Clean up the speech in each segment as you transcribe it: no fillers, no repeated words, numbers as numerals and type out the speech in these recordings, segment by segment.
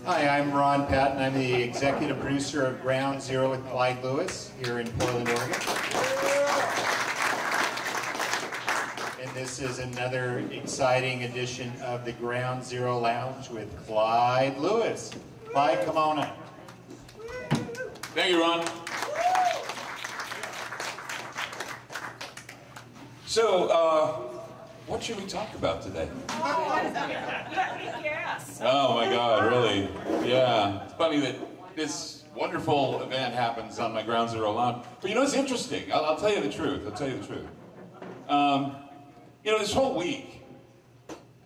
Hi, I'm Ron Patton. I'm the executive producer of Ground Zero with Clyde Lewis here in Portland, Oregon. And this is another exciting edition of the Ground Zero Lounge with Clyde Lewis. Clyde, come on up. Thank you, Ron. So, what should we talk about today? Oh my God, really? Yeah. It's funny that this wonderful event happens on my Ground Zero Lounge. But you know, it's interesting. I'll tell you the truth. I'll tell you the truth. You know, this whole week,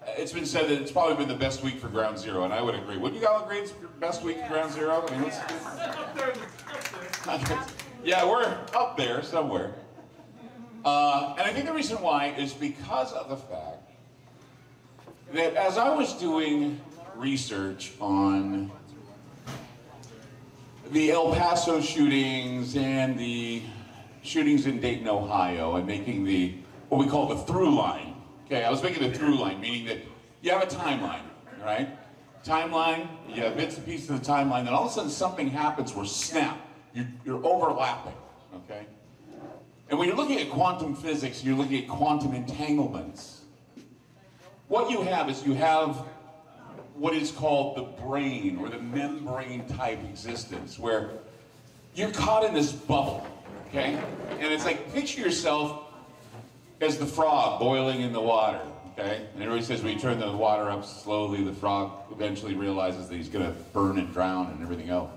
it's been said that it's probably been the best week for Ground Zero, and I would agree. Wouldn't you all agree it's the best week for Ground Zero? I mean, yeah, we're up there somewhere. And I think the reason why is because of the fact that as I was doing research on the El Paso shootings and the shootings in Dayton, Ohio, and making what we call the through line. Okay, I was making the through line, meaning that you have a timeline, right? Timeline, you have bits and pieces of the timeline, then all of a sudden something happens where snap, you're overlapping, okay? And when you're looking at quantum physics, you're looking at quantum entanglements. What you have is you have what is called the brain or the membrane type existence, where you're caught in this bubble, okay? And it's like, picture yourself as the frog boiling in the water, okay? And everybody says when you turn the water up slowly, the frog eventually realizes that he's gonna burn and drown and everything else.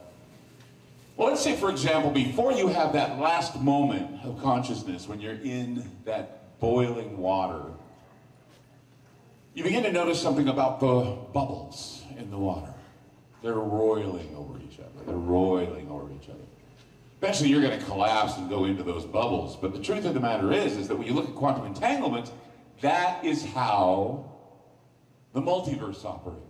Well, let's say, for example, before you have that last moment of consciousness, when you're in that boiling water, you begin to notice something about the bubbles in the water. They're roiling over each other. They're roiling over each other. Eventually, you're going to collapse and go into those bubbles. But the truth of the matter is that when you look at quantum entanglement, that is how the multiverse operates.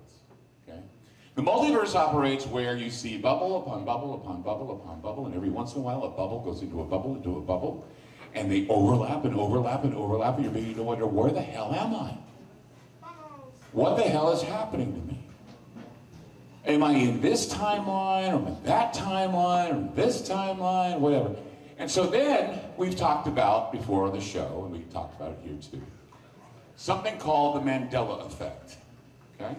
The multiverse operates where you see bubble upon bubble upon bubble upon bubble, and every once in a while a bubble goes into a bubble, and they overlap and overlap and overlap, and you're beginning to wonder, where the hell am I? What the hell is happening to me? Am I in this timeline, or am I in that timeline, or in this timeline, whatever? And so then, we've talked about before on the show, and we've talked about it here too, something called the Mandela effect, okay?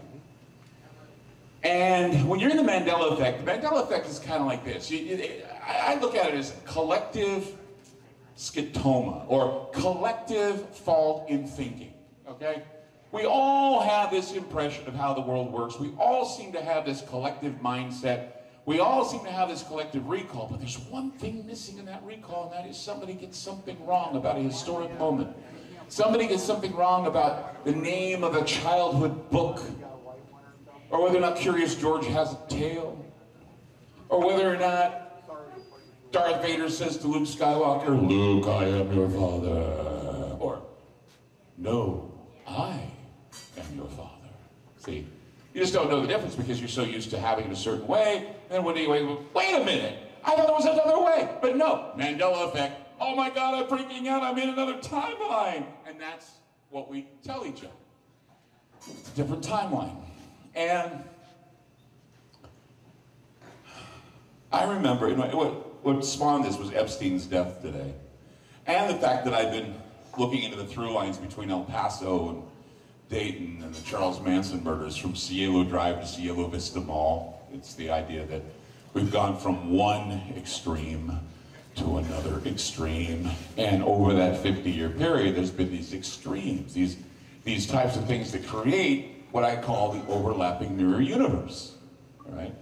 And when you're in the Mandela effect is kind of like this. I look at it as collective scotoma, or collective fault in thinking, okay? We all have this impression of how the world works. We all seem to have this collective mindset. We all seem to have this collective recall, but there's one thing missing in that recall, and that is somebody gets something wrong about a historic moment. Somebody gets something wrong about the name of a childhood book, or whether or not Curious George has a tail, or whether or not Darth Vader says to Luke Skywalker, "Luke, I am your father," or "No, I am your father." See, you just don't know the difference because you're so used to having it a certain way, and then one day you wait a minute, I thought it was another way, but no, Mandela effect, oh my God, I'm freaking out, I'm in another timeline, and that's what we tell each other. It's a different timeline. And I remember, what spawned this was Epstein's death today. And the fact that I've been looking into the through lines between El Paso and Dayton and the Charles Manson murders from Cielo Drive to Cielo Vista Mall. It's the idea that we've gone from one extreme to another extreme. And over that 50-year period, there's been these extremes, these types of things that create what I call the overlapping mirror universe, all right?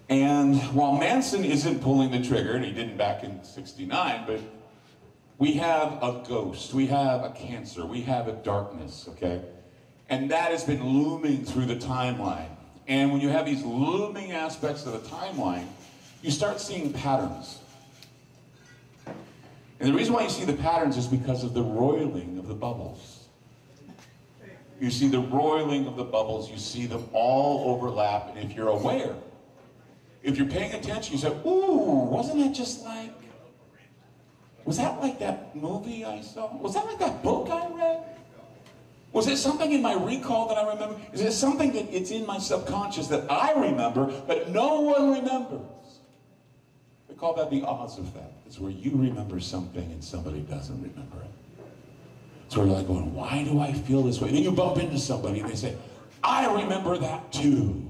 And while Manson isn't pulling the trigger, and he didn't back in '69, but we have a ghost, we have a cancer, we have a darkness, okay? And that has been looming through the timeline. And when you have these looming aspects of the timeline, you start seeing patterns. And the reason why you see the patterns is because of the roiling of the bubbles. You see the roiling of the bubbles, you see them all overlap, and if you're aware, if you're paying attention, you say, ooh, wasn't that just like, was that like that movie I saw? Was that like that book I read? Was it something in my recall that I remember? Is it something that it's in my subconscious that I remember, but no one remembers? We call that the Oz effect. It's where you remember something and somebody doesn't remember it. So we're like going, why do I feel this way? And then you bump into somebody and they say, I remember that too.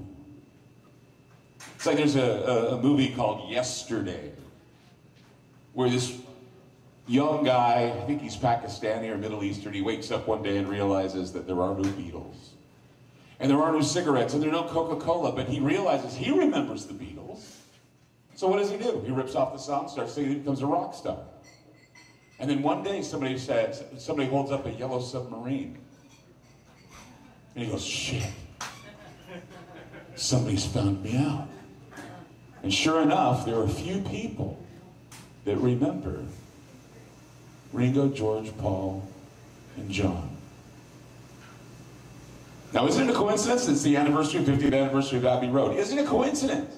It's like there's a movie called Yesterday, where this young guy, I think he's Pakistani or Middle Eastern, he wakes up one day and realizes that there are no Beatles. And there are no cigarettes, and there are no Coca-Cola, but he realizes he remembers the Beatles. So what does he do? He rips off the song, starts singing, becomes a rock star. And then one day somebody holds up a yellow submarine. And he goes, shit, somebody's found me out. And sure enough, there are a few people that remember Ringo, George, Paul, and John. Now, isn't it a coincidence? It's the 50th anniversary of Abbey Road. Isn't it a coincidence?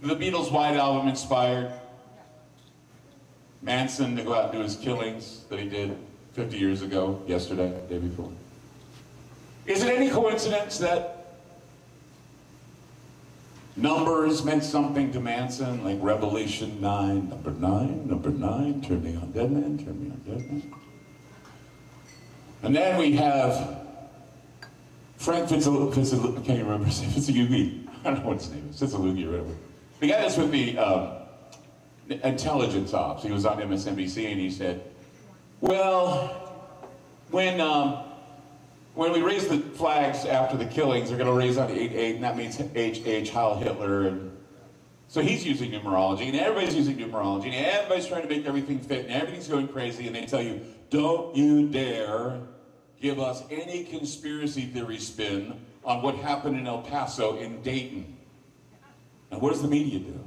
The Beatles' White Album inspired Manson to go out and do his killings that he did 50 years ago, yesterday, the day before. Is it any coincidence that numbers meant something to Manson, like Revelation 9, number 9, turn me on dead man, turn me on dead man. And then we have Frank Fitzalugi, I can't remember, Fitzalugi, I don't know what his name is, Fitzalugi or whatever. The guy that's with the intelligence ops, he was on MSNBC and he said, well, when we raise the flags after the killings, they're going to raise on 8-8, and that means HH, Heil Hitler. And so he's using numerology, and everybody's using numerology, and everybody's trying to make everything fit, and everything's going crazy, and they tell you, don't you dare give us any conspiracy theory spin on what happened in El Paso in Dayton. And what does the media do?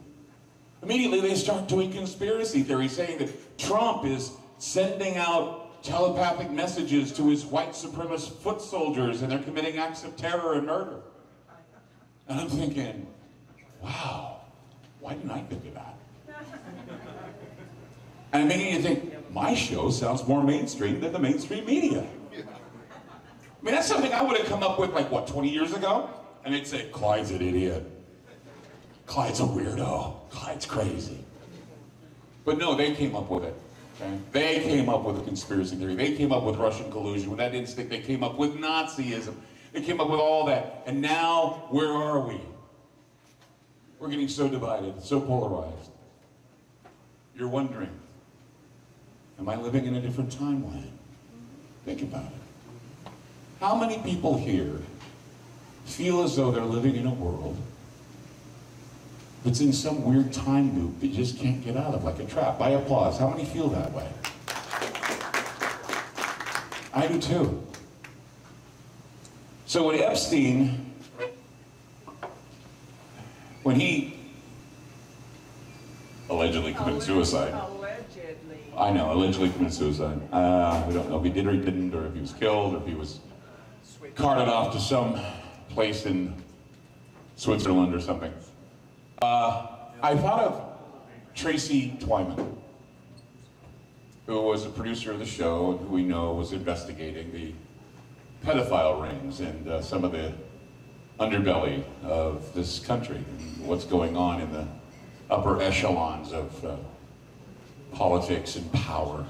Immediately they start doing conspiracy theories, saying that Trump is sending out telepathic messages to his white supremacist foot soldiers and they're committing acts of terror and murder. And I'm thinking, wow, why didn't I think of that? And I'm making you think, my show sounds more mainstream than the mainstream media. I mean, that's something I would have come up with like, what, 20 years ago? And they'd say, Clyde's an idiot. Clyde's a weirdo. Clyde's crazy. But no, they came up with it. Okay? They came up with a conspiracy theory. They came up with Russian collusion. When that didn't stick, they came up with Nazism. They came up with all that. And now, where are we? We're getting so divided, so polarized. You're wondering, am I living in a different timeline? Think about it. How many people here feel as though they're living in a world that's in some weird time loop that you just can't get out of, like a trap? By applause, how many feel that way? I do too. So when Epstein, when he allegedly committed suicide. Allegedly. I know, allegedly committed suicide. We don't know if he did or he didn't, or if he was killed, or if he was carted off to some place in Switzerland or something. I thought of Tracy Twyman, who was a producer of the show and who we know was investigating the pedophile rings and some of the underbelly of this country and what's going on in the upper echelons of politics and power.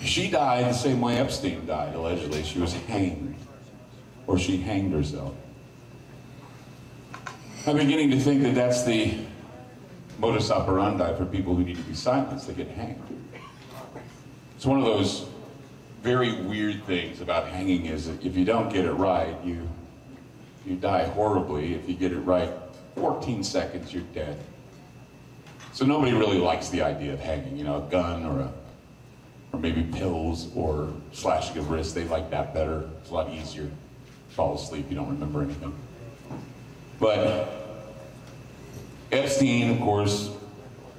She died the same way Epstein died, allegedly. She was hanged, or she hanged herself. I'm beginning to think that that's the modus operandi for people who need to be silenced. They get hanged. It's one of those very weird things about hanging is that if you don't get it right, you die horribly. If you get it right, 14 seconds, you're dead. So nobody really likes the idea of hanging, you know, a gun or maybe pills or slashing of wrist. They like that better. It's a lot easier. Fall asleep, you don't remember anything. But Epstein, of course,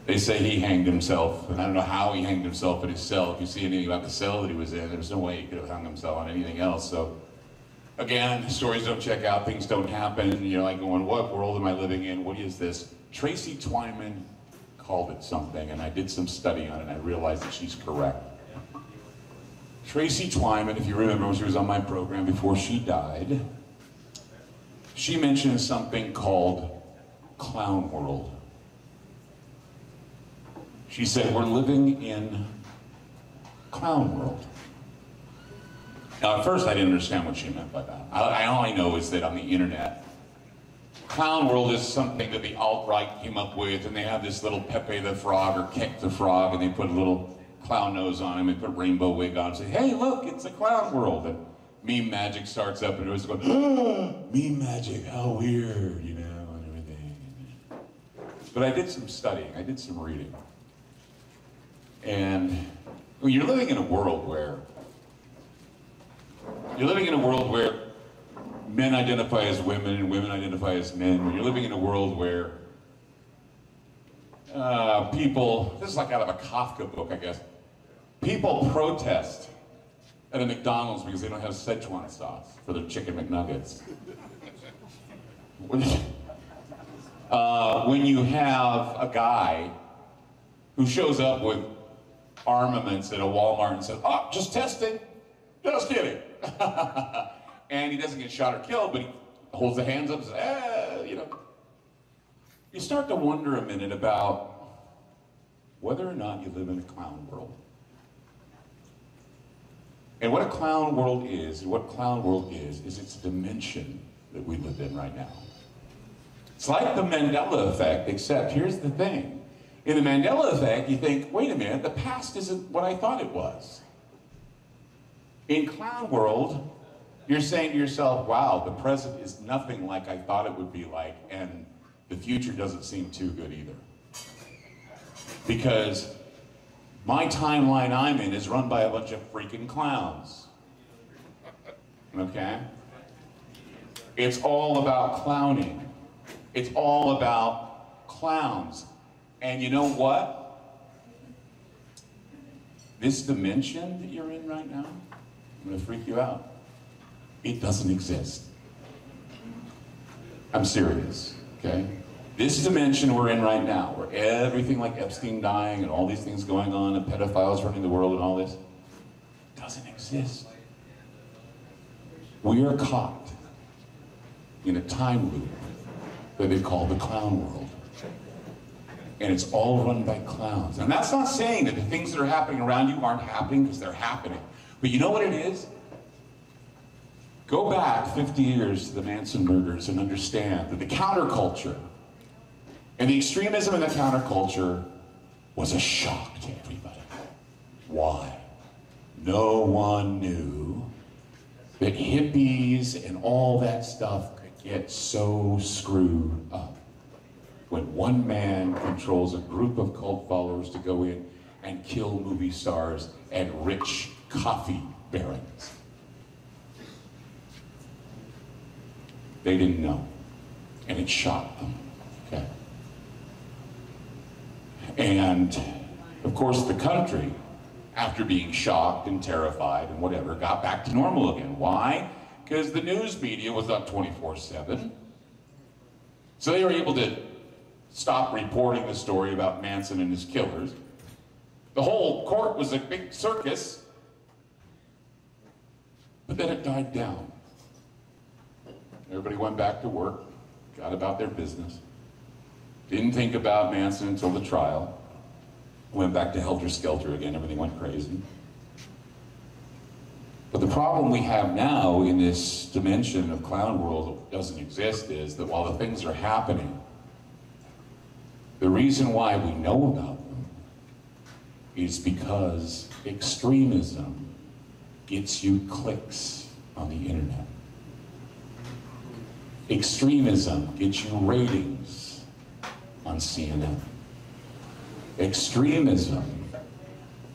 they say he hanged himself, and I don't know how he hanged himself in his cell. If you see anything about the cell that he was in, there's no way he could have hung himself on anything else. So, again, stories don't check out, things don't happen. You're like going, what world am I living in? What is this? Tracy Twyman called it something, and I did some study on it, and I realized that she's correct. Tracy Twyman, if you remember when she was on my program before she died, she mentioned something called Clown World. She said, we're living in Clown World. Now, at first I didn't understand what she meant by that. All I know is that on the internet, Clown World is something that the alt-right came up with, and they have this little Pepe the Frog or Kek the Frog, and they put a little clown nose on him and put rainbow wig on and say, hey, look, it's a clown world. And meme magic starts up and it was going, oh, meme magic, how weird, you know, and everything. But I did some studying, I did some reading. And when you're living in a world where men identify as women and women identify as men, when you're living in a world where people, this is like out of a Kafka book, I guess, people protest at a McDonald's because they don't have Szechuan sauce for their chicken McNuggets. When you have a guy who shows up with armaments at a Walmart and says, oh, just testing, just kidding. And he doesn't get shot or killed, but he holds the hands up and says, you know. You start to wonder a minute about whether or not you live in a clown world. And what a clown world is it's a dimension that we live in right now. It's like the Mandela effect, except here's the thing. In the Mandela effect, you think, wait a minute, the past isn't what I thought it was. In clown world, you're saying to yourself, wow, the present is nothing like I thought it would be like, and the future doesn't seem too good either. Because my timeline I'm in is run by a bunch of freaking clowns. Okay? It's all about clowning. It's all about clowns. And you know what? This dimension that you're in right now, I'm going to freak you out. It doesn't exist. I'm serious, okay? This dimension we're in right now, where everything like Epstein dying and all these things going on and pedophiles running the world and all this, doesn't exist. We are caught in a time loop that they call the clown world. And it's all run by clowns. And that's not saying that the things that are happening around you aren't happening, because they're happening. But you know what it is? Go back 50 years to the Manson murders and understand that the counterculture and the extremism in the counterculture was a shock to everybody. Why? No one knew that hippies and all that stuff could get so screwed up when one man controls a group of cult followers to go in and kill movie stars and rich coffee barons. They didn't know, and it shocked them, okay? And, of course, the country, after being shocked and terrified and whatever, got back to normal again. Why? Because the news media was up 24/7. So they were able to stop reporting the story about Manson and his killers. The whole court was a big circus, but then it died down. Everybody went back to work, got about their business, didn't think about Manson until the trial, went back to helter-skelter again, everything went crazy. But the problem we have now in this dimension of clown world that doesn't exist is that while the things are happening, the reason why we know about them is because extremism gets you clicks on the internet. Extremism gets you ratings on CNN. Extremism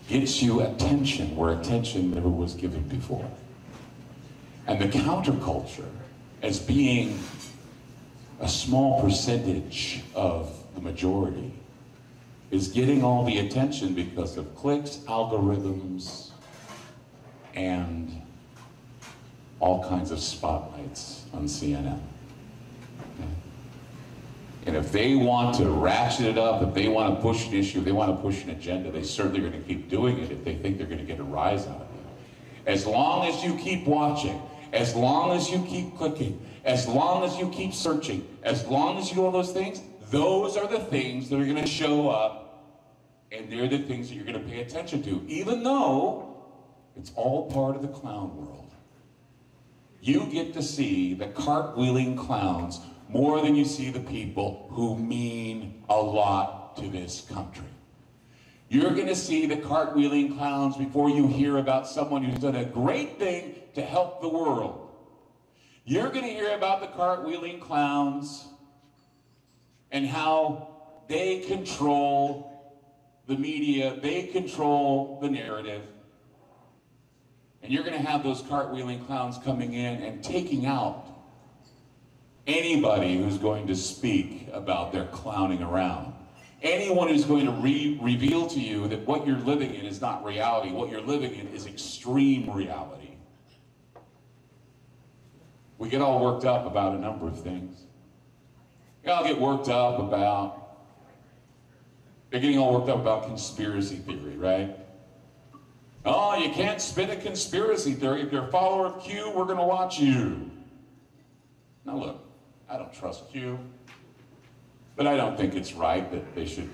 gets you attention where attention never was given before. And the counterculture, as being a small percentage of the majority, is getting all the attention because of clicks, algorithms, and all kinds of spotlights on CNN. Okay? And if they want to ratchet it up, if they want to push an issue, if they want to push an agenda, they certainly are going to keep doing it if they think they're going to get a rise out of it. As long as you keep watching, as long as you keep clicking, as long as you keep searching, as long as you do all those things, those are the things that are going to show up, and they're the things that you're going to pay attention to, even though it's all part of the clown world. You get to see the cartwheeling clowns more than you see the people who mean a lot to this country. You're going to see the cartwheeling clowns before you hear about someone who's done a great thing to help the world. You're going to hear about the cartwheeling clowns and how they control the media, they control the narrative. And you're going to have those cartwheeling clowns coming in and taking out anybody who's going to speak about their clowning around. Anyone who's going to reveal to you that what you're living in is not reality. What you're living in is extreme reality. We get all worked up about a number of things. They all get worked up about, they're getting all worked up about conspiracy theory, right? Oh, you can't spin a conspiracy theory. If you're a follower of Q, we're going to watch you. Now look, I don't trust Q, but I don't think it's right that they should,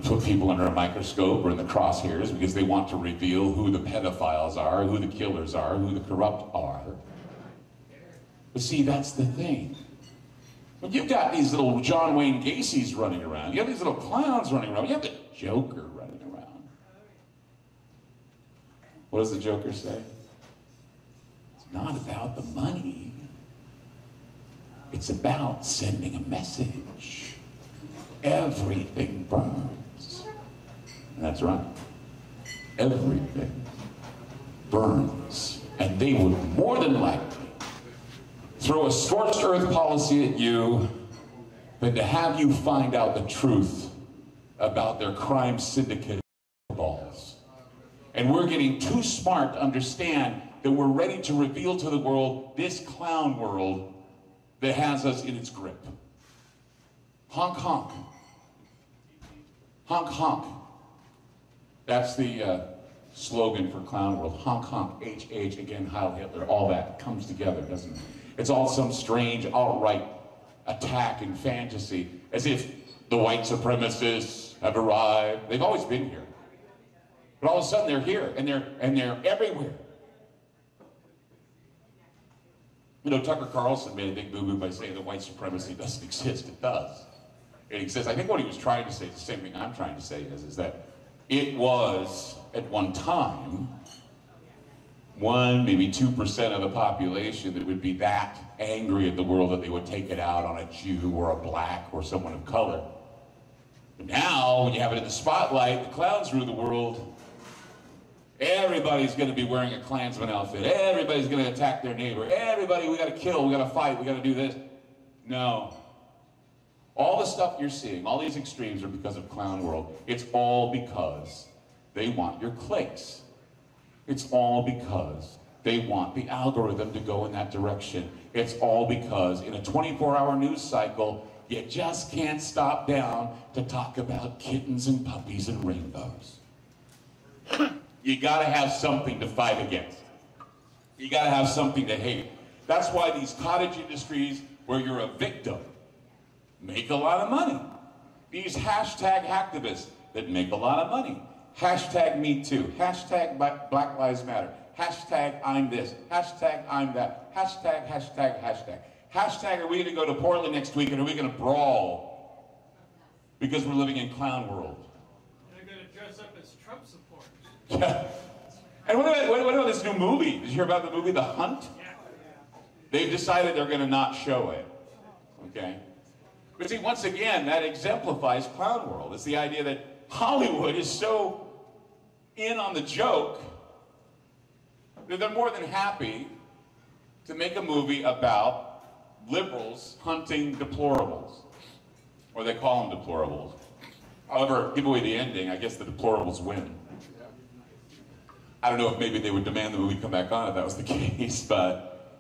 put people under a microscope or in the crosshairs because they want to reveal who the pedophiles are, who the killers are, who the corrupt are. But see, that's the thing. When you've got these little John Wayne Gacy's running around, you have these little clowns running around, you have the Joker running around. What does the Joker say? It's not about the money. It's about sending a message. Everything burns. And that's right. Everything burns. And they would more than likely throw a scorched earth policy at you than to have you find out the truth about their crime syndicate balls. And we're getting too smart to understand that we're ready to reveal to the world this clown world that has us in its grip. Honk, honk. Honk, honk. That's the slogan for clown world. Honk, honk, H, H, again, Heil Hitler. All that comes together, doesn't it? It's all some strange alt-right attack and fantasy, as if the white supremacists have arrived. They've always been here. But all of a sudden they're here, and they're everywhere. Tucker Carlson made a big boo-boo by saying that white supremacy doesn't exist. It does. It exists. I think what he was trying to say is the same thing I'm trying to say is that it was, at one time, 1, maybe 2% of the population that would be that angry at the world that they would take it out on a Jew or a black or someone of color. But now, when you have it in the spotlight, the clowns rule the world. Everybody's going to be wearing a Klansman outfit. Everybody's going to attack their neighbor. Everybody, we got to kill, we got to fight, we got to do this. No. All the stuff you're seeing, all these extremes are because of clown world. It's all because they want your clicks. It's all because they want the algorithm to go in that direction. It's all because in a 24-hour news cycle, you just can't stop down to talk about kittens and puppies and rainbows. You gotta have something to fight against. You gotta have something to hate. That's why these cottage industries where you're a victim make a lot of money. These hashtag activists that make a lot of money. Hashtag me too. Hashtag Black Lives Matter. Hashtag I'm this. Hashtag I'm that. Hashtag, hashtag, hashtag. Hashtag are we gonna go to Portland next week and are we gonna brawl because we're living in clown world? They're gonna dress up as Trump supporters. Yeah. And what about this new movie? Did you hear about the movie The Hunt? Yeah. They've decided they're going to not show it. Okay? But see, once again, that exemplifies clown world. It's the idea that Hollywood is so in on the joke that they're more than happy to make a movie about liberals hunting deplorables. Or they call them deplorables. However, give away the ending, I guess the deplorables win. I don't know if maybe they would demand the movie come back on if that was the case, but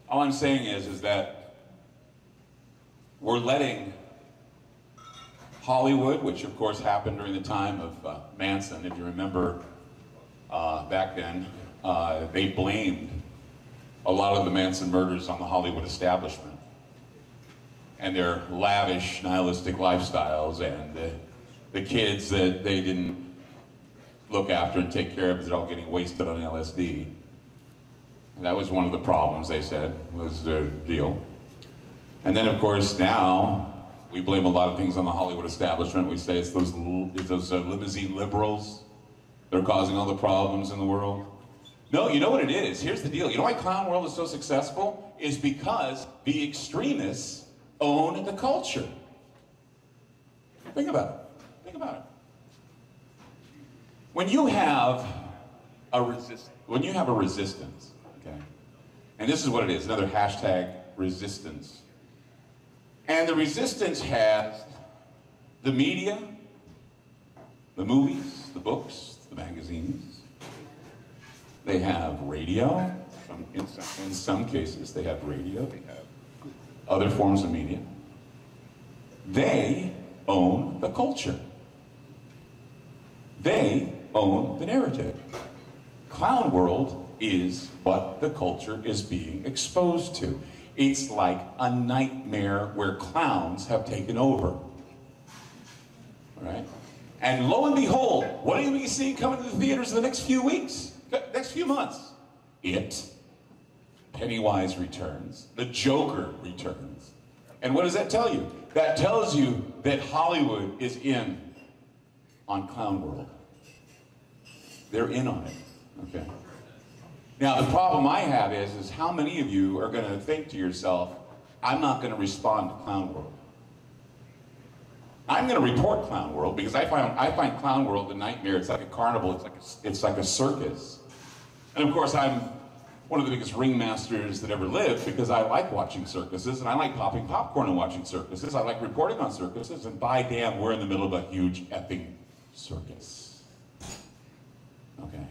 all I'm saying is that we're letting Hollywood, which of course happened during the time of Manson, if you remember back then, they blamed a lot of the Manson murders on the Hollywood establishment and their lavish, nihilistic lifestyles and the kids that they didn't look after and take care of because they're all getting wasted on LSD. And that was one of the problems, they said, was their deal. And then, of course, now we blame a lot of things on the Hollywood establishment. We say it's those limousine liberals that are causing all the problems in the world. No, you know what it is? Here's the deal. You know why Clown World is so successful? Is because the extremists own the culture. Think about it. Think about it. When you have a resistance, okay, and this is what it is, another hashtag resistance. And the resistance has the media, the movies, the books, the magazines. They have radio. In some cases, they have radio. They have other forms of media. They own the culture. They own the narrative. Clown World is what the culture is being exposed to. It's like a nightmare where clowns have taken over. All right? And lo and behold, what are you going to see coming to the theaters in the next few weeks? Next few months? It. Pennywise returns. The Joker returns. And what does that tell you? That tells you that Hollywood is in on Clown World. They're in on it. Okay? Now, the problem I have is how many of you are going to think to yourself, I'm not going to respond to Clown World. I'm going to report Clown World because I find Clown World a nightmare. It's like a carnival. It's like a circus. And of course, I'm one of the biggest ringmasters that ever lived because I like watching circuses and I like popping popcorn and watching circuses. I like reporting on circuses, and by damn, we're in the middle of a huge effing circus. Okay.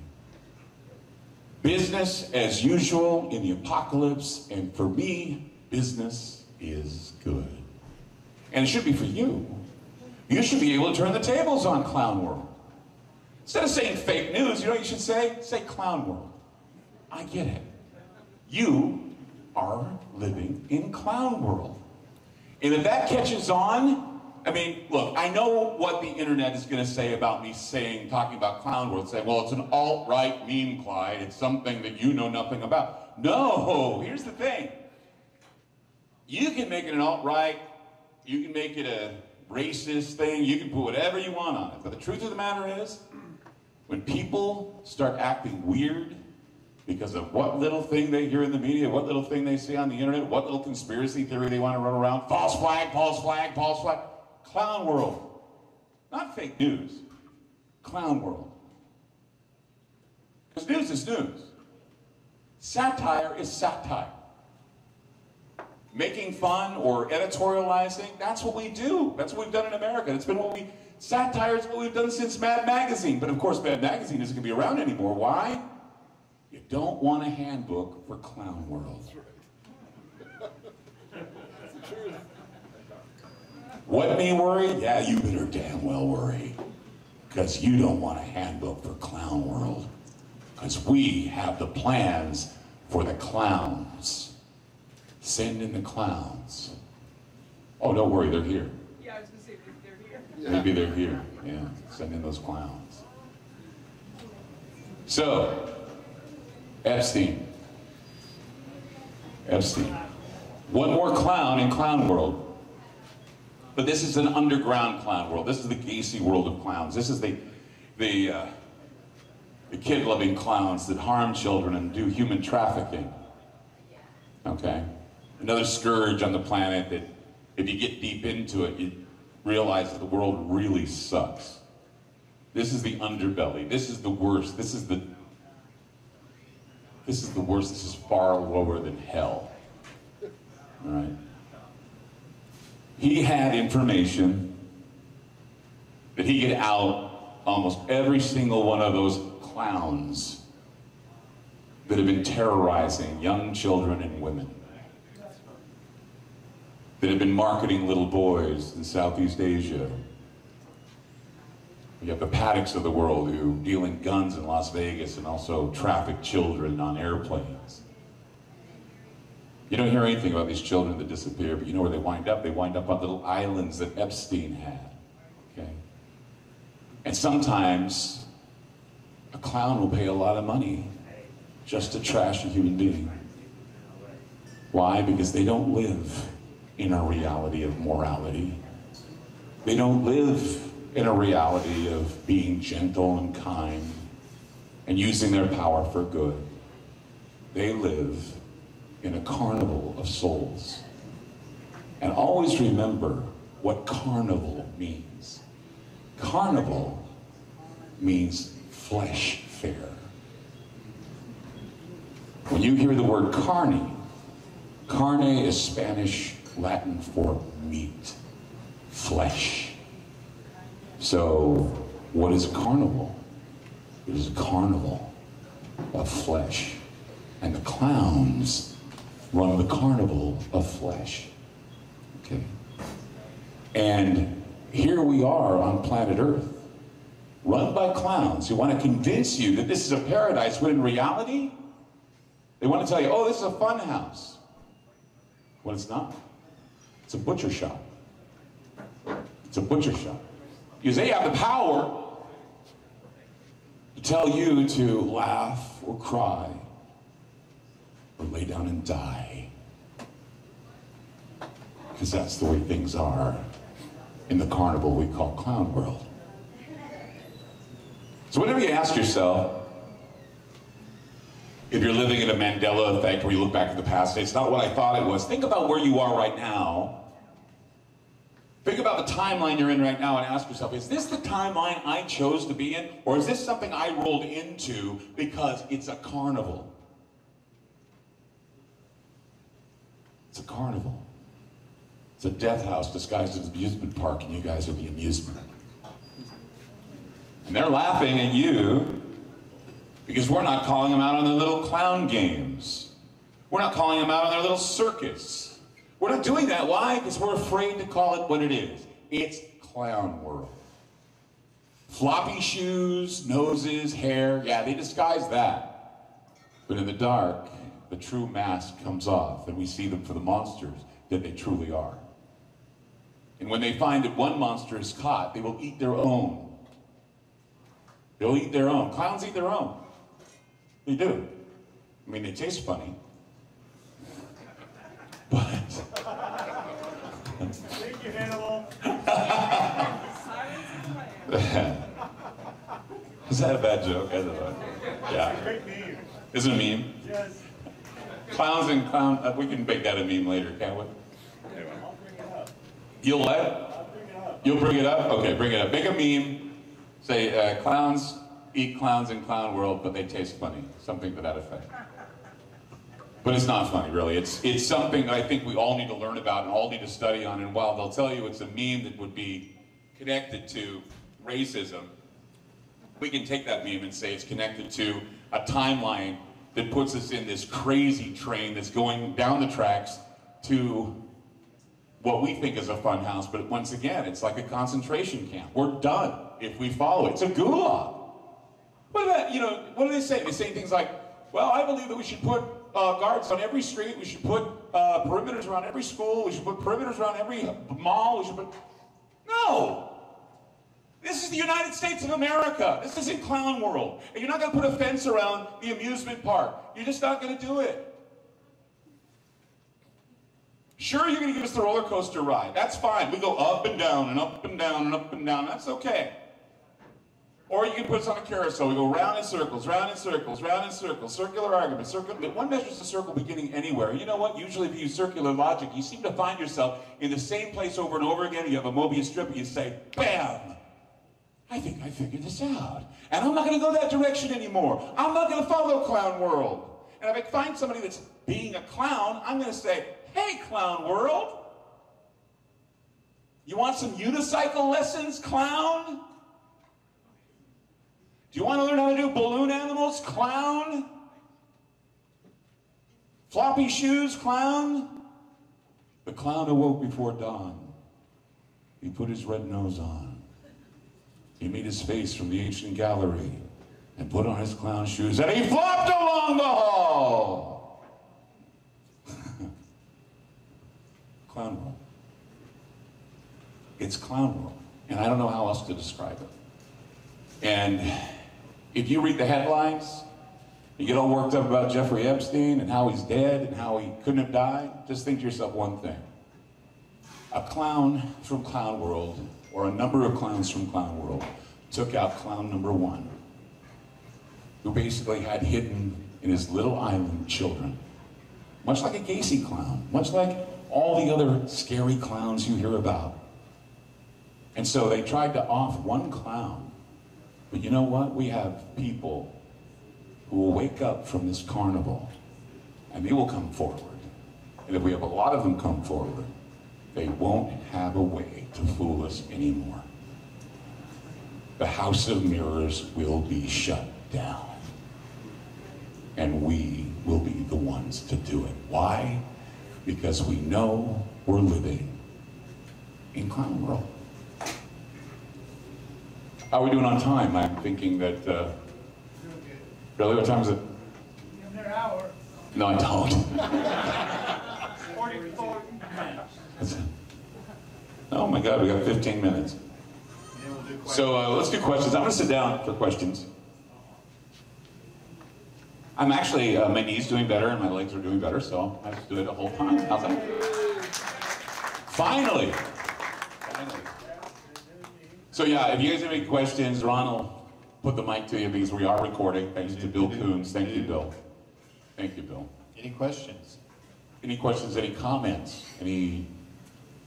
Business as usual in the apocalypse, and for me, business is good. And it should be for you. You should be able to turn the tables on Clown World. Instead of saying fake news, you know what you should say? Say Clown World. I get it. You are living in Clown World. And if that catches on, I mean, look, I know what the internet is going to say about me talking about Clown World, saying, well, it's an alt-right meme, Clyde. It's something that you know nothing about. No, here's the thing. You can make it an alt-right, you can make it a racist thing, you can put whatever you want on it. But the truth of the matter is, when people start acting weird because of what little thing they hear in the media, what little thing they see on the internet, what little conspiracy theory they want to run around, false flag, false flag, false flag. Clown World. Not fake news. Clown World. Because news is news. Satire is satire. Making fun or editorializing, that's what we do. That's what we've done in America. That's been satire is what we've done since Mad Magazine. But of course, Mad Magazine isn't going to be around anymore. Why? You don't want a handbook for Clown World. What me worry? Yeah, you better damn well worry. Because you don't want a handbook for Clown World. Because we have the plans for the clowns. Send in the clowns. Oh, don't worry, they're here. Yeah, I was going to say they're here. Maybe they're here. Yeah, send in those clowns. So, Epstein. One more clown in Clown World. But this is an underground clown world. This is the Gacy world of clowns. This is the kid-loving clowns that harm children and do human trafficking. Okay? Another scourge on the planet that, if you get deep into it, you realize that the world really sucks. This is the underbelly. This is the worst. This is the worst. This is far lower than hell. All right? He had information that he could out almost every single one of those clowns that have been terrorizing young children and women, that have been marketing little boys in Southeast Asia, You have the Paddocks of the world who deal in guns in Las Vegas and also traffic children on airplanes. You don't hear anything about these children that disappear, but you know where they wind up? They wind up on little islands that Epstein had. Okay? And sometimes a clown will pay a lot of money just to trash a human being. Why? Because they don't live in a reality of morality. They don't live in a reality of being gentle and kind and using their power for good. They live in a carnival of souls. And always remember what carnival means. Carnival means flesh fair. When you hear the word carne, carne is Spanish, Latin for meat, flesh. So, what is a carnival? It is a carnival of flesh. And the clowns run the carnival of flesh. Okay? And here we are on planet Earth, run by clowns who want to convince you that this is a paradise, when in reality, they want to tell you, oh, this is a fun house. When it's not. It's a butcher shop. It's a butcher shop. Because they have the power to tell you to laugh or cry or lay down and die. Because that's the way things are in the carnival we call clown world. So whenever you ask yourself, if you're living in a Mandela effect where you look back at the past, it's not what I thought it was, think about where you are right now. Think about the timeline you're in right now and ask yourself, is this the timeline I chose to be in? Or is this something I rolled into because it's a carnival? It's a carnival. It's a death house disguised as an amusement park, and you guys are the amusement. And they're laughing at you because we're not calling them out on their little clown games. We're not calling them out on their little circus. We're not doing that. Why? Because we're afraid to call it what it is. It's clown world. Floppy shoes, noses, hair, yeah, they disguise that. But in the dark, the true mask comes off, and we see them for the monsters that they truly are. And when they find that one monster is caught, they will eat their own. They'll eat their own. Clowns eat their own. They do. I mean, they taste funny. But... Thank you, Hannibal. Is that a bad joke? I don't know. Yeah. Great meme. Is it a meme? Yes. Clowns and clown... we can make that a meme later, can't we? I'll bring it up. You'll what? I'll bring it up. You'll bring it up? Okay, bring it up. Make a meme. Say, clowns eat clowns in clown world, but they taste funny. Something to that effect. But it's not funny, really. It's something that I think we all need to learn about and all need to study on. And while they'll tell you it's a meme that would be connected to racism, we can take that meme and say it's connected to a timeline that puts us in this crazy train that's going down the tracks to what we think is a fun house. But once again, it's like a concentration camp. We're done if we follow it. It's a gulag. What about, what do they say? They say things like, well, I believe that we should put guards on every street. We should put perimeters around every school. We should put perimeters around every mall. We should put... No! This is the United States of America. This isn't clown world. And you're not going to put a fence around the amusement park. You're just not going to do it. Sure, you're going to give us the roller coaster ride. That's fine. We go up and down and up and down and up and down. That's okay. Or you can put us on a carousel. We go round in circles, round in circles, round in circles, circular arguments, circular. One measures the circle beginning anywhere. You know what? Usually if you use circular logic, you seem to find yourself in the same place over and over again. You have a Mobius strip and you say, bam! I think I figured this out. And I'm not going to go that direction anymore. I'm not going to follow clown world. And if I find somebody that's being a clown, I'm going to say, hey, clown world. You want some unicycle lessons, clown? Do you want to learn how to do balloon animals, clown? Floppy shoes, clown? The clown awoke before dawn. He put his red nose on. He made his face from the ancient gallery and put on his clown shoes, and he flopped along the hall. Clown world. It's clown world. And I don't know how else to describe it. And if you read the headlines, you get all worked up about Jeffrey Epstein and how he's dead and how he couldn't have died, just think to yourself one thing. A clown from Clown World, or a number of clowns from Clown World, took out clown number one, who basically had hidden in his little island children. Much like a Gacy clown, much like all the other scary clowns you hear about. And so they tried to off one clown. But you know what? We have people who will wake up from this carnival, and they will come forward. And if we have a lot of them come forward, they won't have a way to fool us anymore. The House of Mirrors will be shut down. And we will be the ones to do it. Why? Because we know we're living in clown world. How are we doing on time? I'm thinking that, really, what time is it? You have another hour. No, I don't. 44 minutes. Oh my God, we got 15 minutes. Then we'll do questions. So let's do questions. I'm going to sit down for questions. I'm actually, my knee's doing better and my legs are doing better, so I just do it the whole time. How's that? Finally! Finally. So yeah, if you guys have any questions, Ron will put the mic to you because we are recording. Thanks to Bill Coons. Thank you, Bill. Thank you, Bill. Any questions? Any questions, any comments, anything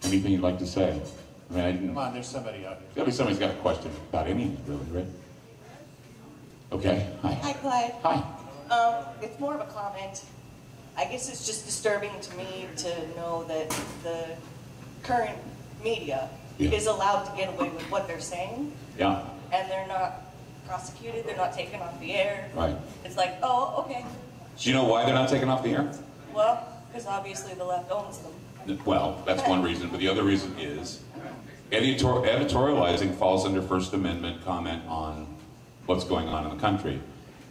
you'd like to say? I mean, I didn't... Come on, there's somebody out there. Maybe somebody's got a question about anything, really, right? Okay, hi. Hi, Clyde. Hi. It's more of a comment. I guess it's just disturbing to me to know that the current media is allowed to get away with what they're saying. Yeah. And they're not prosecuted, they're not taken off the air. Right. It's like, oh, okay. Do you know why they're not taken off the air? Well, because obviously the left owns them. Well, that's one reason, but the other reason is editorializing falls under First Amendment comment on what's going on in the country.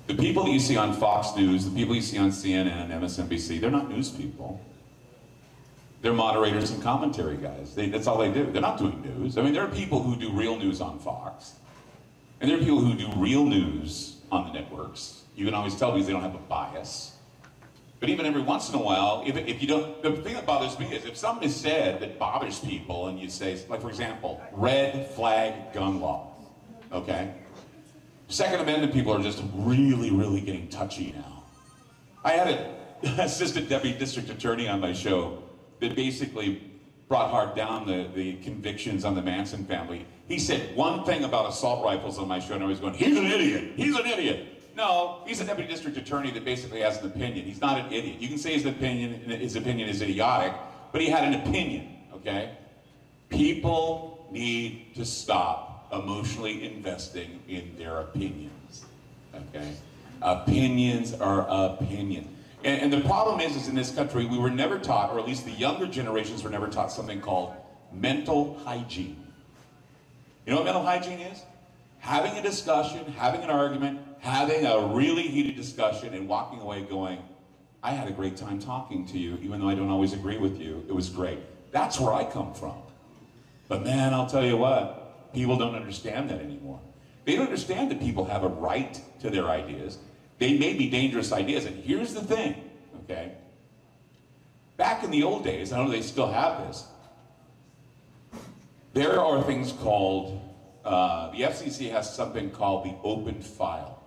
The people that you see on Fox News, the people you see on CNN, MSNBC, they're not news people. They're moderators and commentary guys. That's all they do. They're not doing news. I mean, there are people who do real news on Fox. And there are people who do real news on the networks. You can always tell because they don't have a bias. But even every once in a while, if you don't, the thing that bothers me is if something is said that bothers people and you say, like for example, red flag gun law, okay? Second Amendment people are just really, really getting touchy now. I had an assistant deputy district attorney on my show that basically brought hard down the convictions on the Manson family. He said one thing about assault rifles on my show, and I was going, he's an idiot, he's an idiot. No, he's a deputy district attorney that basically has an opinion. He's not an idiot. You can say his opinion is idiotic, but he had an opinion, okay? People need to stop emotionally investing in their opinions, okay? Opinions are opinions. And the problem is in this country, we were never taught, or at least the younger generations were never taught something called mental hygiene. You know what mental hygiene is? Having a discussion, having an argument, having a really heated discussion and walking away going, I had a great time talking to you, even though I don't always agree with you. It was great. That's where I come from. But man, I'll tell you what, people don't understand that anymore. They don't understand that people have a right to their ideas. They may be dangerous ideas, and here's the thing, okay? Back in the old days, I don't know if they still have this, there are things called, the FCC has something called the open file.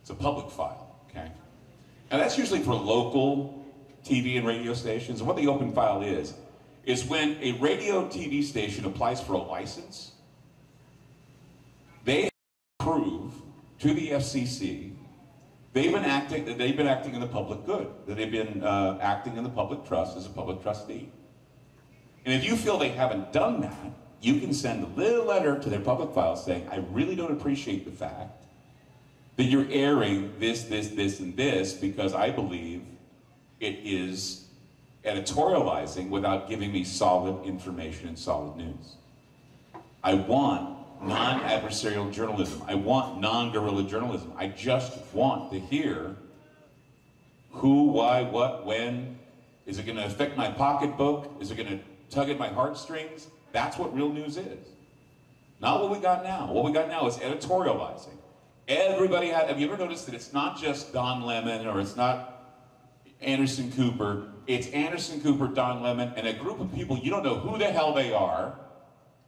It's a public file, okay? And that's usually for local TV and radio stations. And what the open file is when a radio TV station applies for a license, they prove to the FCC they've been acting in the public good, that they've been acting in the public trust as a public trustee. And if you feel they haven't done that, you can send a little letter to their public file saying, I really don't appreciate the fact that you're airing this, and this because I believe it is editorializing without giving me solid information and solid news. I want non-adversarial journalism. I want non-guerrilla journalism. I just want to hear who, why, what, when. Is it going to affect my pocketbook? Is it going to tug at my heartstrings? That's what real news is. Not what we got now. What we got now is editorializing. Everybody have you ever noticed that it's not just Don Lemon or it's not Anderson Cooper? It's Anderson Cooper, Don Lemon, and a group of people, you don't know who the hell they are.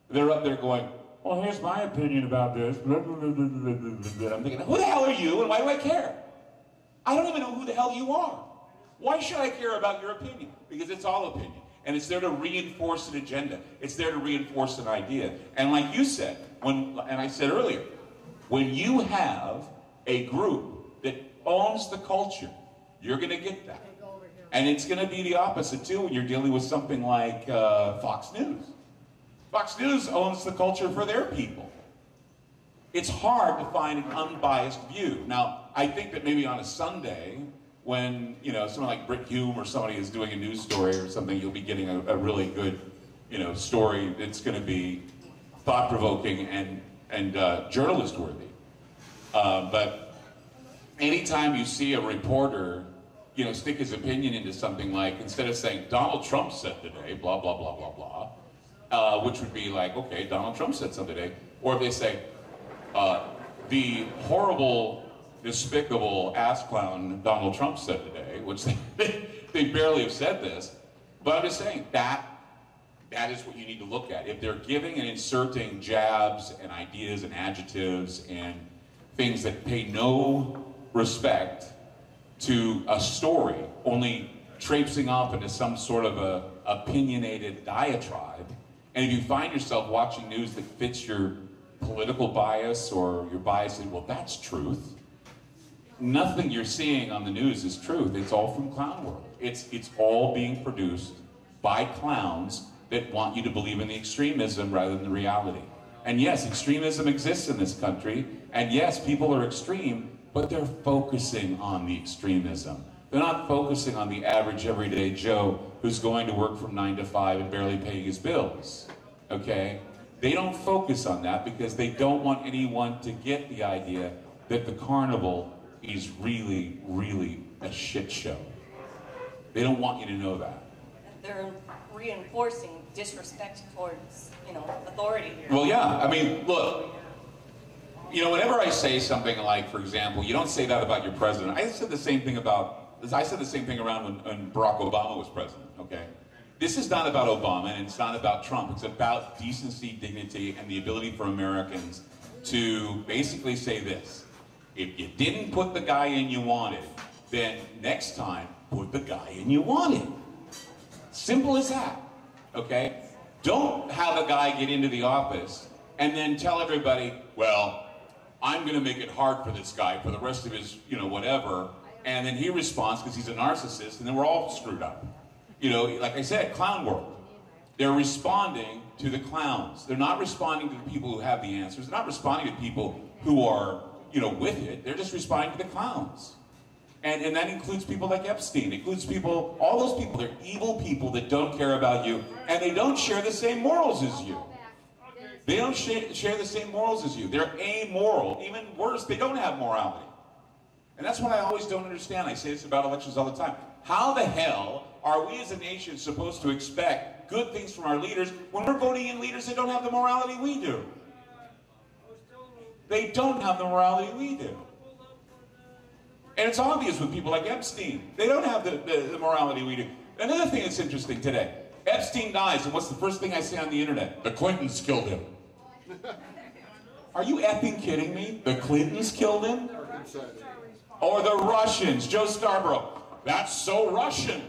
They're up there going, well, here's my opinion about this. I'm thinking, who the hell are you and why do I care? I don't even know who the hell you are. Why should I care about your opinion? Because it's all opinion. And it's there to reinforce an agenda. It's there to reinforce an idea. And like you said, and I said earlier, when you have a group that owns the culture, you're going to get that. And it's going to be the opposite too when you're dealing with something like Fox News. Fox News owns the culture for their people. It's hard to find an unbiased view. Now, I think that maybe on a Sunday, when someone like Britt Hume or somebody is doing a news story or something, you'll be getting a really good story that's going to be thought-provoking and journalist-worthy. But anytime you see a reporter stick his opinion into something like, instead of saying Donald Trump said today, blah blah blah blah blah, which would be like, okay, Donald Trump said something today, or if they say the horrible, despicable ass clown Donald Trump said today, which they barely have said this, but I'm just saying that is what you need to look at. If they're giving and inserting jabs and ideas and adjectives and things that pay no respect to a story, only traipsing off into some sort of a opinionated diatribe, and if you find yourself watching news that fits your political bias or your bias in, well, that's truth. Nothing you're seeing on the news is truth. It's all from clown world. It's all being produced by clowns that want you to believe in the extremism rather than the reality. And yes, extremism exists in this country, and yes, people are extreme, but they're focusing on the extremism. They're not focusing on the average everyday Joe who's going to work from 9 to 5 and barely paying his bills, okay? They don't focus on that because they don't want anyone to get the idea that the carnival is really, really a shit show. They don't want you to know that. They're reinforcing disrespect towards, authority here. Well, yeah, I mean, look, whenever I say something like, for example, you don't say that about your president. I said the same thing around when Barack Obama was president, okay? This is not about Obama and it's not about Trump. It's about decency, dignity, and the ability for Americans to basically say this. If you didn't put the guy in you wanted, then next time, put the guy in you wanted. Simple as that, okay? Don't have a guy get into the office and then tell everybody, well, I'm going to make it hard for this guy for the rest of his, whatever, and then he responds because he's a narcissist, and then we're all screwed up. Like I said, clown world. They're responding to the clowns. They're not responding to the people who have the answers. They're not responding to people who are, with it. They're just responding to the clowns. And that includes people like Epstein. It includes people, all those people. They're evil people that don't care about you, and they don't share the same morals as you. They don't share the same morals as you. They're amoral. Even worse, they don't have morality. And that's what I always don't understand. I say this about elections all the time. How the hell are we as a nation supposed to expect good things from our leaders when we're voting in leaders that don't have the morality we do? They don't have the morality we do. And it's obvious with people like Epstein. They don't have the morality we do. Another thing that's interesting today. Epstein dies, and what's the first thing I say on the internet? The Clintons killed him. Are you effing kidding me? The Clintons killed him? Or the Russians? Joe Scarborough. That's so Russian.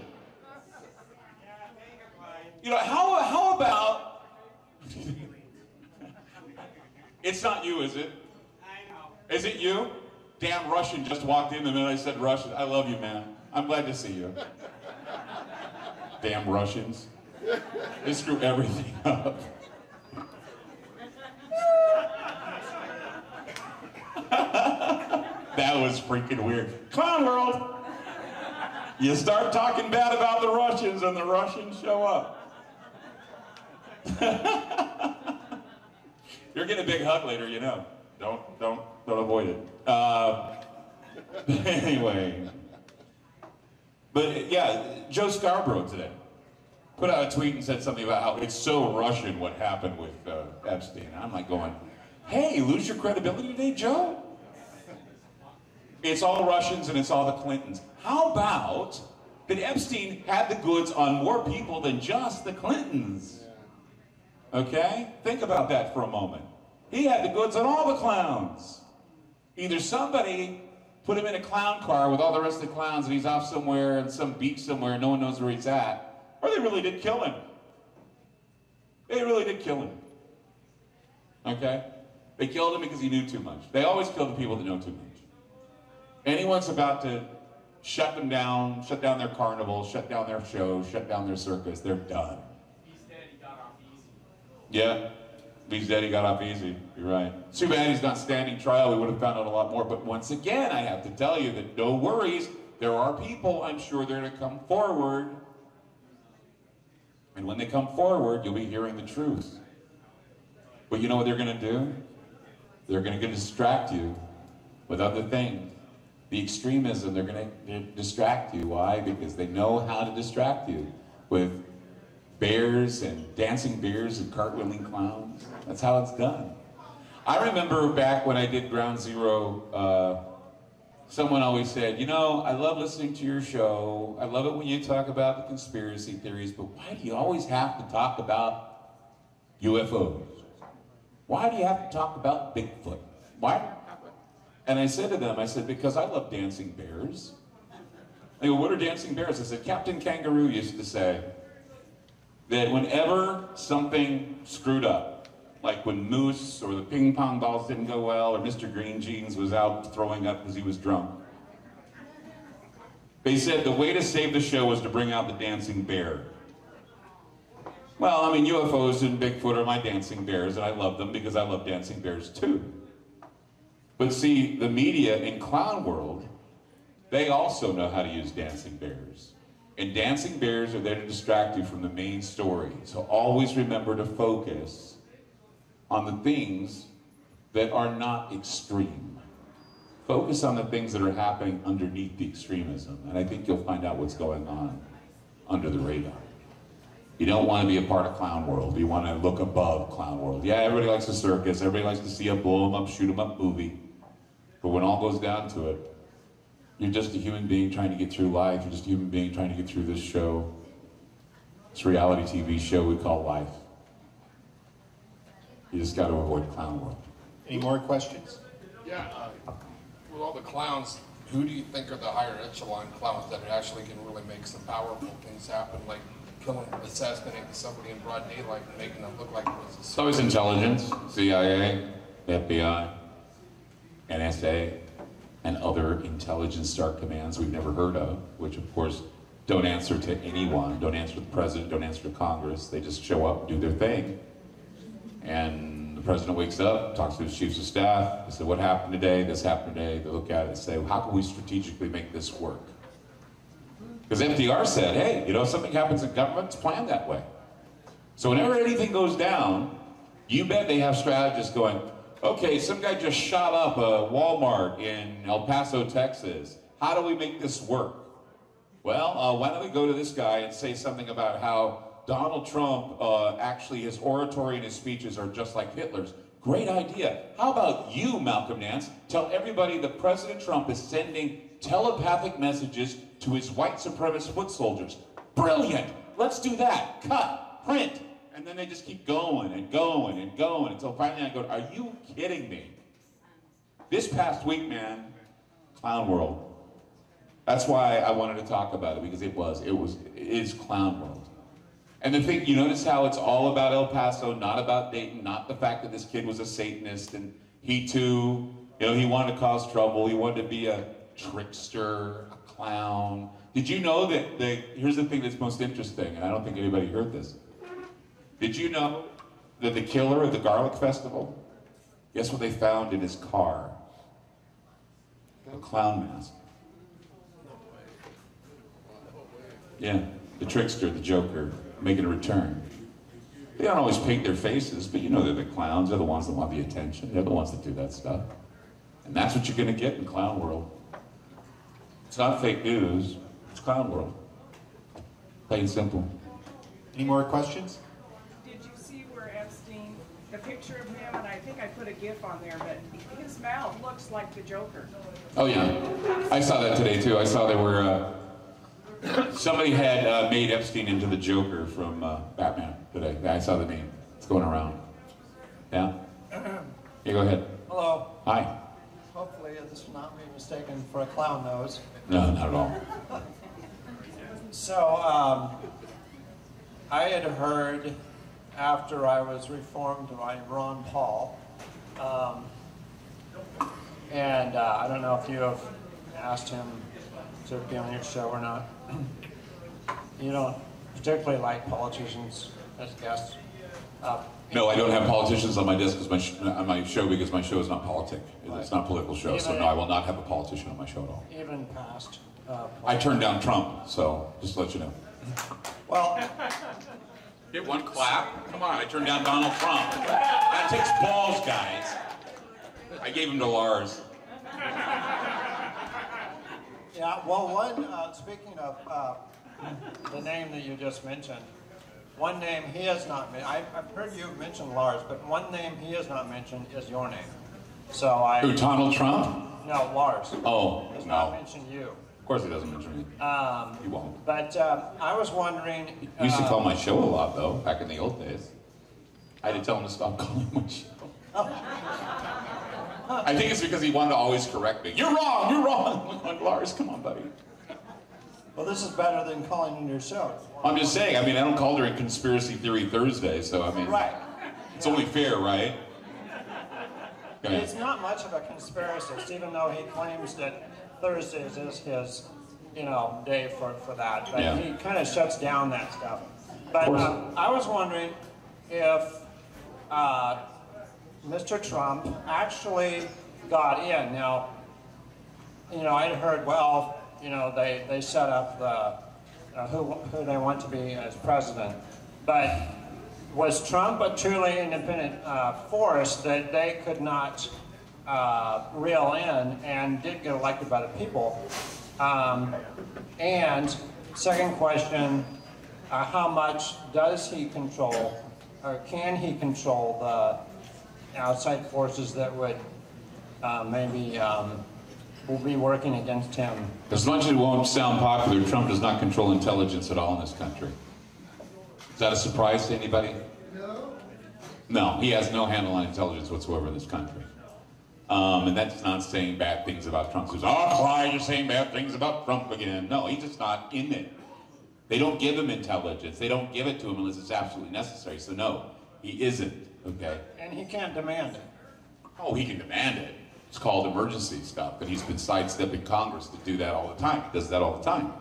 How about... It's not you, is it? I know. Is it you? Damn Russian just walked in the minute I said Russian. I love you, man. I'm glad to see you. Damn Russians. They screw everything up. That was freaking weird. Clown world. You start talking bad about the Russians and the Russians show up. You're getting a big hug later, you know. Don't avoid it. Anyway. But yeah, Joe Scarborough today put out a tweet and said something about how it's so Russian what happened with Epstein. And I'm like going, hey, you lose your credibility today, Joe? It's all Russians and it's all the Clintons. How about that Epstein had the goods on more people than just the Clintons? Okay? Think about that for a moment. He had the goods on all the clowns. Either somebody put him in a clown car with all the rest of the clowns and he's off somewhere in some beach somewhere and no one knows where he's at, or they really did kill him. They really did kill him. Okay? They killed him because he knew too much. They always kill the people that know too much. Anyone's about to shut them down, shut down their carnival, shut down their show, shut down their circus, they're done. He's dead, he got off easy. Yeah, he's dead, he got off easy. You're right. It's too bad he's not standing trial. We would have found out a lot more. But once again, I have to tell you that no worries. There are people, I'm sure, they're going to come forward. And when they come forward, you'll be hearing the truth. But you know what they're going to do? They're going to distract you with other things. The extremism, they're going to distract you. Why? Because they know how to distract you with bears and dancing bears and cartwheeling clowns. That's how it's done. I remember back when I did Ground Zero, someone always said, you know, I love listening to your show. I love it when you talk about the conspiracy theories, but why do you always have to talk about UFOs? Why do you have to talk about Bigfoot? Why? And I said to them, I said, because I love dancing bears. They go, what are dancing bears? I said, Captain Kangaroo used to say that whenever something screwed up, like when Moose or the ping pong balls didn't go well, or Mr. Green Jeans was out throwing up because he was drunk, they said the way to save the show was to bring out the dancing bear. Well, I mean, UFOs and Bigfoot are my dancing bears, and I love them because I love dancing bears too. But see, the media in clown world, they also know how to use dancing bears. And dancing bears are there to distract you from the main story. So always remember to focus on the things that are not extreme. Focus on the things that are happening underneath the extremism. And I think you'll find out what's going on under the radar. You don't want to be a part of clown world. You want to look above clown world. Yeah, everybody likes a circus. Everybody likes to see a blow 'em up, shoot 'em up movie. But when all goes down to it, you're just a human being trying to get through life. You're just a human being trying to get through this show, this reality TV show we call life. You just got to avoid clown world. Any more questions? Yeah, with all the clowns, who do you think are the higher echelon clowns that actually can really make some powerful things happen, like killing, assassinating somebody in broad daylight and making them look like it was a... It's always intelligence, CIA, FBI, NSA, and other intelligence star commands we've never heard of, which of course don't answer to anyone, don't answer to the president, don't answer to Congress. They just show up and do their thing. And the president wakes up, talks to his chiefs of staff, they say, what happened today? This happened today. They look at it and say, well, how can we strategically make this work? Because FDR said, hey, you know, if something happens in government, it's planned that way. So whenever anything goes down, you bet they have strategists going, okay, some guy just shot up a Walmart in El Paso, Texas. How do we make this work? Well, why don't we go to this guy and say something about how Donald Trump, actually his oratory and his speeches are just like Hitler's. Great idea. How about you, Malcolm Nance, tell everybody that President Trump is sending telepathic messages to his white supremacist foot soldiers. Brilliant. Let's do that. Cut. Print. And then they just keep going and going and going until finally I go, are you kidding me? This past week, man, clown world. That's why I wanted to talk about it, because it is clown world. And the thing, you notice how it's all about El Paso, not about Dayton, not the fact that this kid was a Satanist and he too, you know, he wanted to cause trouble, he wanted to be a trickster, a clown. Did you know that, here's the thing that's most interesting, and I don't think anybody heard this. Did you know that the killer at the Garlic Festival, guess what they found in his car? A clown mask. Yeah, the trickster, the Joker, making a return. They don't always paint their faces, but you know they're the clowns. They're the ones that want the attention. They're the ones that do that stuff. And that's what you're going to get in clown world. It's not fake news. It's clown world. Plain and simple. Any more questions? Did you see where Epstein, the picture of him, and I think I put a GIF on there, but his mouth looks like the Joker. Oh yeah, I saw that today too. I saw they were, somebody had made Epstein into the Joker from Batman today. I saw the meme. It's going around. Yeah? Yeah, go ahead. Hello. Hi. Hopefully this will not be mistaken for a clown nose. No, not at all. So, I had heard after I was reformed by Ron Paul, and I don't know if you have asked him to be on your show or not. You don't particularly like politicians as guests. No, I don't have politicians on my desk on my show because my show is not politic. It's not a political show, so no, I will not have a politician on my show at all. Even past. I turned down Trump, so just to let you know. Well, Get one clap. Come on, I turned down Donald Trump. That takes balls, guys. I gave him to Lars. yeah, well, speaking of the name that you just mentioned, one name he has not mentioned, I've heard you mention Lars, but one name he has not mentioned is your name. So Who, Donald Trump? No, Lars. Oh, Does no. not mention you. Of course he doesn't mention me. He won't. But I was wondering. He used to call my show a lot, though, back in the old days. I had to tell him to stop calling my show. I think it's because he wanted to always correct me. You're wrong, you're wrong. I'm like, Lars, come on, buddy. Well, this is better than calling in your show. I'm just saying, I mean, I don't call during Conspiracy Theory Thursday, so I mean, Right. it's only fair, right? Go ahead. It's not much of a conspiracist, even though he claims that Thursdays is his, day for that. But Yeah. he kind of shuts down that stuff. But course. I was wondering if Mr. Trump actually got in. Now, I'd heard, they set up the who they want to be as president. But was Trump a truly independent force that they could not reel in and did get elected by the people? And second question, how much does he control, or can he control the outside forces that would maybe will be working against him? As much as it won't sound popular, Trump does not control intelligence at all in this country. Is that a surprise to anybody? No. No, he has no handle on intelligence whatsoever in this country. And that's not saying bad things about Trump. Says, oh, Clyde, you're saying bad things about Trump again. No, he's just not in it. They don't give him intelligence. They don't give it to him unless it's absolutely necessary. So no, he isn't, okay? And he can't demand it. Oh, he can demand it. It's called emergency stuff, but he's been sidestepping Congress to do that all the time. He does that all the time.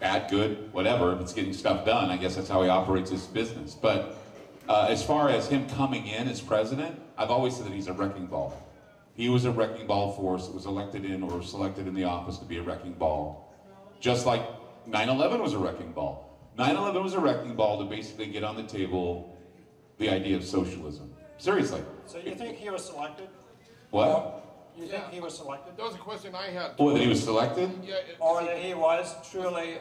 Bad, good, whatever. If it's getting stuff done, I guess that's how he operates his business. But as far as him coming in as president, I've always said that he's a wrecking ball. He was a wrecking ball force that was elected in or selected in the office to be a wrecking ball. Just like 9/11 was a wrecking ball. 9/11 was a wrecking ball to basically get on the table the idea of socialism. Seriously. So you think he was selected? What? You think he was selected? That was a question I had. Oh, that he was selected? Yeah, Or that he was truly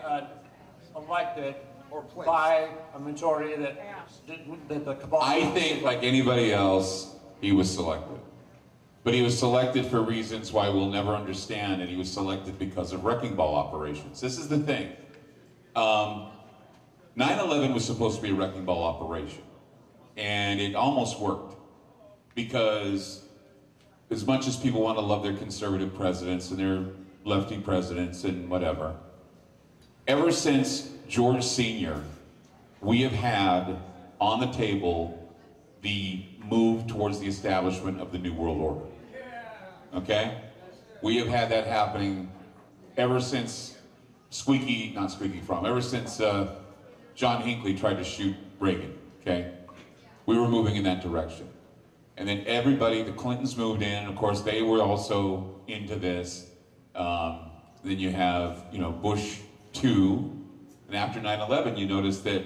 elected or placed. by a majority that the cabal? I think, like anybody else, he was selected. But he was selected for reasons why we'll never understand, and he was selected because of wrecking ball operations. This is the thing. 9/11 was supposed to be a wrecking ball operation, and it almost worked. Because as much as people want to love their conservative presidents and their lefty presidents and whatever, ever since George Sr., we have had on the table the move towards the establishment of the New World Order. Okay? We have had that happening ever since ever since John Hinckley tried to shoot Reagan. Okay? We were moving in that direction. And then everybody, the Clintons moved in, and of course they were also into this. Then you have, Bush 2, and after 9/11 you notice that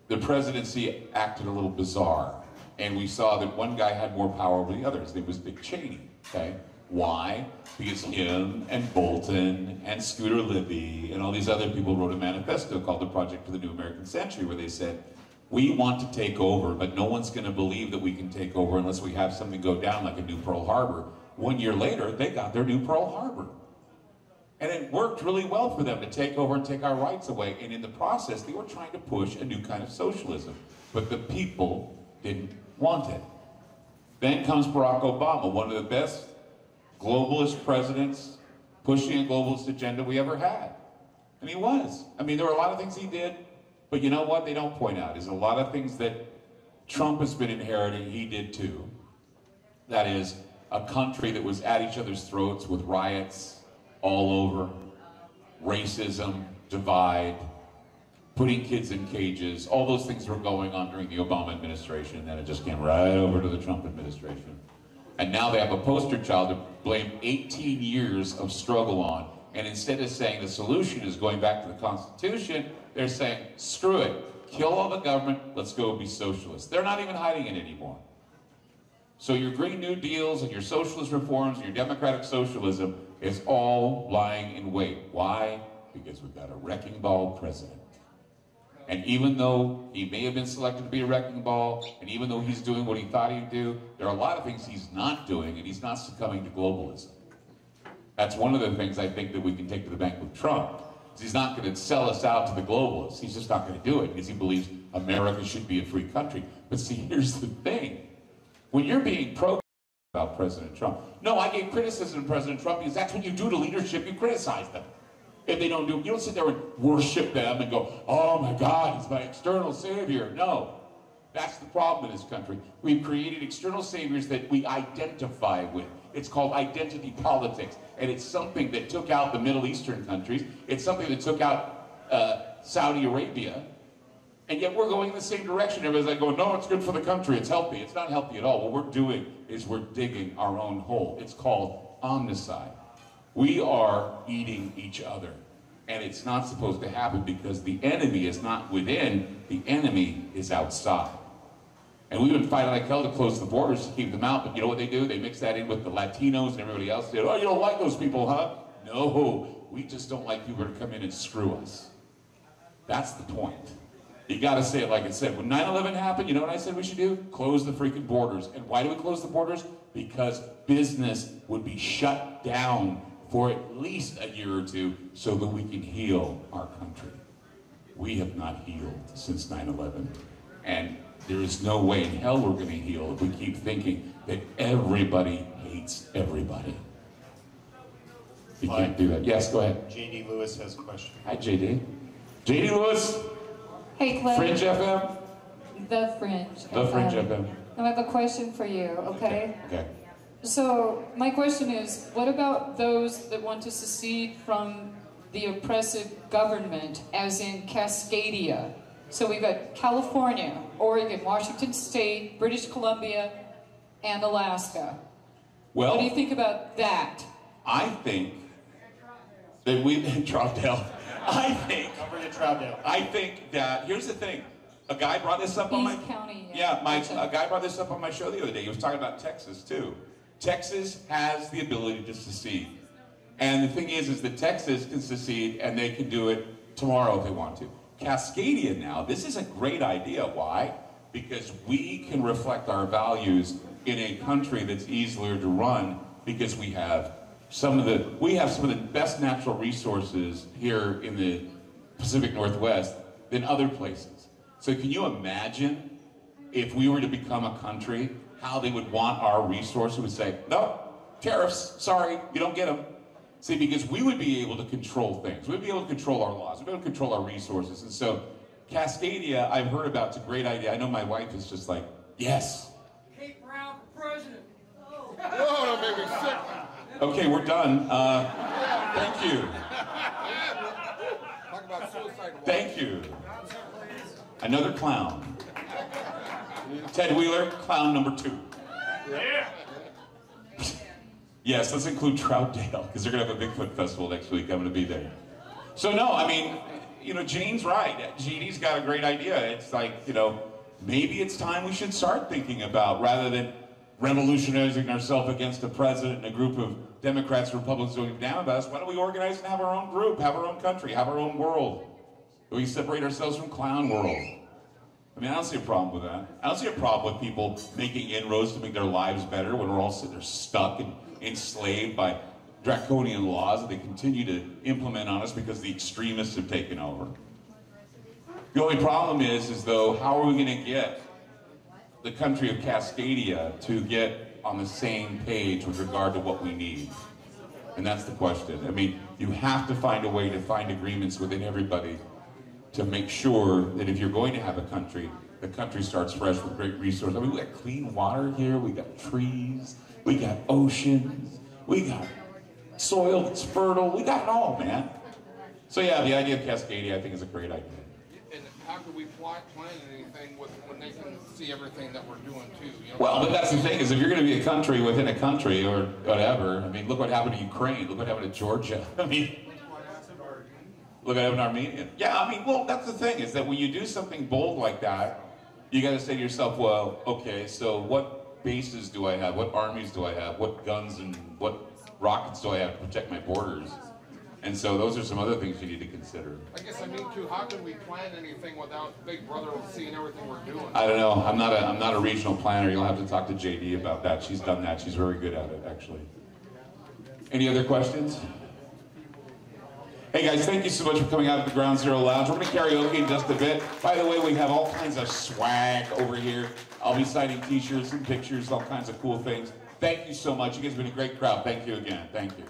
the presidency acted a little bizarre. And we saw that one guy had more power over the others. It was Dick Cheney, okay? Why? Because him and Bolton and Scooter Libby and all these other people wrote a manifesto called the Project for the New American Century, where they said, we want to take over, but no one's going to believe that we can take over unless we have something go down like a new Pearl Harbor. 1 year later, they got their new Pearl Harbor. And it worked really well for them to take over and take our rights away. And in the process, they were trying to push a new kind of socialism. But the people didn't want it. Then comes Barack Obama, one of the best globalist presidents pushing a globalist agenda we ever had. And he was. I mean, there were a lot of things he did, but you know what they don't point out is a lot of things that Trump has been inheriting, he did too. That is, a country that was at each other's throats with riots all over, racism, divide, putting kids in cages, all those things were going on during the Obama administration, and then it just came right over to the Trump administration. And now they have a poster child to blame 18 years of struggle on, and instead of saying the solution is going back to the Constitution, they're saying, screw it, kill all the government, let's go be socialists. They're not even hiding it anymore. So your Green New Deals and your socialist reforms and your democratic socialism is all lying in wait. Why? Because we've got a wrecking ball president. And even though he may have been selected to be a wrecking ball, and even though he's doing what he thought he'd do, there are a lot of things he's not doing, and he's not succumbing to globalism. That's one of the things I think that we can take to the bank with Trump. He's not going to sell us out to the globalists. He's just not going to do it because he believes America should be a free country. But see, here's the thing. When you're being pro about President Trump, no, I gave criticism to President Trump because that's what you do to leadership. You criticize them. If they don't do it, you don't sit there and worship them and go, oh my God, he's my external savior. No, that's the problem in this country. We've created external saviors that we identify with. It's called identity politics. And it's something that took out the Middle Eastern countries. It's something that took out Saudi Arabia. And yet we're going in the same direction. Everybody's like going, no, it's good for the country. It's healthy. It's not healthy at all. What we're doing is we're digging our own hole. It's called omnicide. We are eating each other. And it's not supposed to happen because the enemy is not within. The enemy is outside. And we've been fighting like hell to close the borders to keep them out. But you know what they do? They mix that in with the Latinos and everybody else. They go, oh, you don't like those people, huh? No, we just don't like people to come in and screw us. That's the point. You got to say it like it said. When 9/11 happened, you know what I said we should do? Close the freaking borders. And why do we close the borders? Because business would be shut down for at least a year or two so that we can heal our country. We have not healed since 9/11. And there is no way in hell we're going to heal if we keep thinking that everybody hates everybody. You can't do that. Yes, go ahead. J.D. Lewis has a question. Hi, J.D. J.D. Lewis. Hey, Clyde. Fringe FM? The Fringe. The Fringe FM. I have a question for you, okay? Okay. So, my question is, what about those that want to secede from the oppressive government, as in Cascadia? So we've got California, Oregon, Washington State, British Columbia, and Alaska. Well, what do you think about that? I think that we, Troutdale, I think that, here's the thing. A guy brought this up on my... East County. A guy brought this up on my show the other day. He was talking about Texas, too. Texas has the ability to secede. And the thing is that Texas can secede, and they can do it tomorrow if they want to. Cascadia now, this is a great idea. Why? Because we can reflect our values in a country that's easier to run because we have some of the best natural resources here in the Pacific Northwest than other places. So can you imagine if we were to become a country, how they would want our resources? Would say, no, tariffs, sorry, you don't get them. See, because we would be able to control things. We'd be able to control our laws. We'd be able to control our resources. And so Cascadia, I've heard about, it's a great idea. I know my wife is just like, yes. Kate Brown for president. Whoa, that made me sick. Okay, we're done. Thank you. Talk about suicide watch. Thank you. Another clown. Ted Wheeler, clown number 2. Yeah. Yes, let's include Troutdale, because they're going to have a Bigfoot festival next week. I'm going to be there. So no, I mean, you know, Jane's right. Jeannie's got a great idea. It's like, you know, maybe it's time we should start thinking about, rather than revolutionizing ourselves against the president and a group of Democrats and Republicans going down about us, why don't we organize and have our own group, have our own country, have our own world? We separate ourselves from clown world. I mean, I don't see a problem with that. I don't see a problem with people making inroads to make their lives better when we're all sitting there stuck and enslaved by draconian laws that they continue to implement on us because the extremists have taken over. The only problem is though, how are we going to get the country of Cascadia to get on the same page with regard to what we need? And that's the question. I mean, you have to find a way to find agreements within everybody to make sure that if you're going to have a country, the country starts fresh with great resources. I mean, we got clean water here, we got trees, we got oceans, we got soil that's fertile, we got it all, man. So yeah, the idea of Cascadia, I think, is a great idea. And how could we plan anything when they can see everything that we're doing too? You know? Well, but that's the thing, is if you're going to be a country within a country or whatever, I mean, look what happened to Ukraine, look what happened to Georgia. I mean, look what happened to Armenia. Yeah, I mean, well, that's the thing, is that when you do something bold like that, you got to say to yourself, well, okay, so what bases do I have? What armies do I have? What guns and what rockets do I have to protect my borders? And so those are some other things you need to consider. I guess I mean too, how can we plan anything without Big Brother seeing everything we're doing? I don't know. I'm not a regional planner. You'll have to talk to JD about that. She's done that. She's very good at it, actually. Any other questions? Hey guys, thank you so much for coming out to the Ground Zero Lounge. We're going to karaoke in just a bit. By the way, we have all kinds of swag over here. I'll be signing t-shirts and pictures, all kinds of cool things. Thank you so much. You guys have been a great crowd. Thank you again. Thank you.